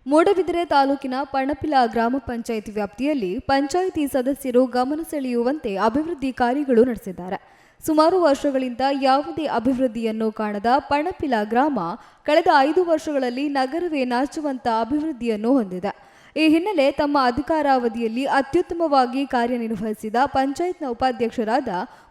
ಮೂಡಬಿದಿರೆ ತಾಲೂಕಿನ ಪಣಪಿಲ ಗ್ರಾಮ ಪಂಚಾಯಿತಿ ವ್ಯಾಪ್ತಿಯಲ್ಲಿ ಪಂಚಾಯಿತಿ ಸದಸ್ಯರು ಗಮನ ಸೆಳೆಯುವಂತೆ ಅಭಿವೃದ್ಧಿ ಕಾರ್ಯಗಳು ನಡೆಸಿದ್ದಾರೆ. ಸುಮಾರು ವರ್ಷಗಳಿಂದ ಯಾವುದೇ ಅಭಿವೃದ್ಧಿಯನ್ನು ಕಾಣದ ಪಣಪಿಲ ಗ್ರಾಮ ಕಳೆದ 5 ವರ್ಷಗಳಲ್ಲಿ ನಗರವೇ ನಾಚುವಂತ ಅಭಿವೃದ್ಧಿಯನ್ನು ಹೊಂದಿದೆ. ಈ ಹಿನ್ನೆಲೆ ತಮ್ಮ ಅಧಿಕಾರಾವಧಿಯಲ್ಲಿ ಅತ್ಯುತ್ತಮವಾಗಿ ಕಾರ್ಯನಿರ್ವಹಿಸಿದ ಪಂಚಾಯತ್ನ ಉಪಾಧ್ಯಕ್ಷರಾದ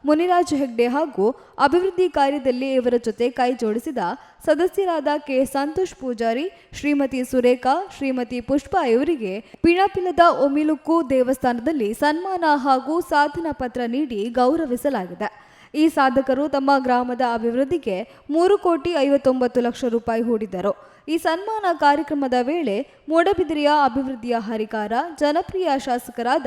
ಮುನಿರಾಜ್ ಹೆಗ್ಡೆ ಹಾಗೂ ಅಭಿವೃದ್ಧಿ ಕಾರ್ಯದಲ್ಲಿ ಇವರ ಜೊತೆ ಕೈ ಜೋಡಿಸಿದ ಸದಸ್ಯರಾದ ಕೆ ಸಂತೋಷ್ ಪೂಜಾರಿ, ಶ್ರೀಮತಿ ಸುರೇಖಾ, ಶ್ರೀಮತಿ ಪುಷ್ಪಾ ಇವರಿಗೆ ಪಿಣಪಿಲದ ಒಮಿಲುಕ್ಕು ದೇವಸ್ಥಾನದಲ್ಲಿ ಸನ್ಮಾನ ಹಾಗೂ ಸಾಧನಾ ಪತ್ರ ನೀಡಿ ಗೌರವಿಸಲಾಗಿದೆ. ಈ ಸಾಧಕರು ತಮ್ಮ ಗ್ರಾಮದ ಅಭಿವೃದ್ಧಿಗೆ 3,59,00,000 ರೂಪಾಯಿ ಹೂಡಿದರು. ಈ ಸನ್ಮಾನ ಕಾರ್ಯಕ್ರಮದ ವೇಳೆ ಮೂಡಬಿದಿರೆಯ ಅಭಿವೃದ್ಧಿಯ ಹರಿಕಾರ, ಜನಪ್ರಿಯ ಶಾಸಕರಾದ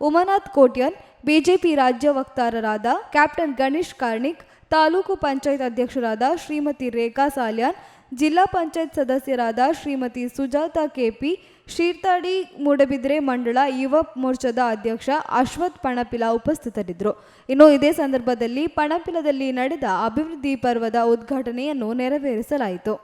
ಉಮಾನಾಥ್ ಕೋಟ್ಯನ್, ಬಿಜೆಪಿ ರಾಜ್ಯ ವಕ್ತಾರರಾದ ಕ್ಯಾಪ್ಟನ್ ಗಣೇಶ್ ಕಾರ್ಣಿಕ್, ತಾಲೂಕು ಪಂಚಾಯತ್ ಅಧ್ಯಕ್ಷರಾದ ಶ್ರೀಮತಿ ರೇಖಾ ಸಾಲ್ಯಾನ್, ಜಿಲ್ಲಾ ಪಂಚಾಯತ್ ಸದಸ್ಯರಾದ ಶ್ರೀಮತಿ ಸುಜಾತಾ ಕೆಪಿ, ಶೀರ್ತಾಡಿ ಮೂಡಬಿದಿರೆ ಮಂಡಳ ಯುವ ಮೋರ್ಚಾದ ಅಧ್ಯಕ್ಷ ಅಶ್ವಥ್ ಪಣಪಿಲ ಉಪಸ್ಥಿತರಿದ್ದರು. ಇನ್ನು ಇದೇ ಸಂದರ್ಭದಲ್ಲಿ ಪಣಪಿಲದಲ್ಲಿ ನಡೆದ ಅಭಿವೃದ್ಧಿ ಪರ್ವದ ಉದ್ಘಾಟನೆಯನ್ನು ನೆರವೇರಿಸಲಾಯಿತು.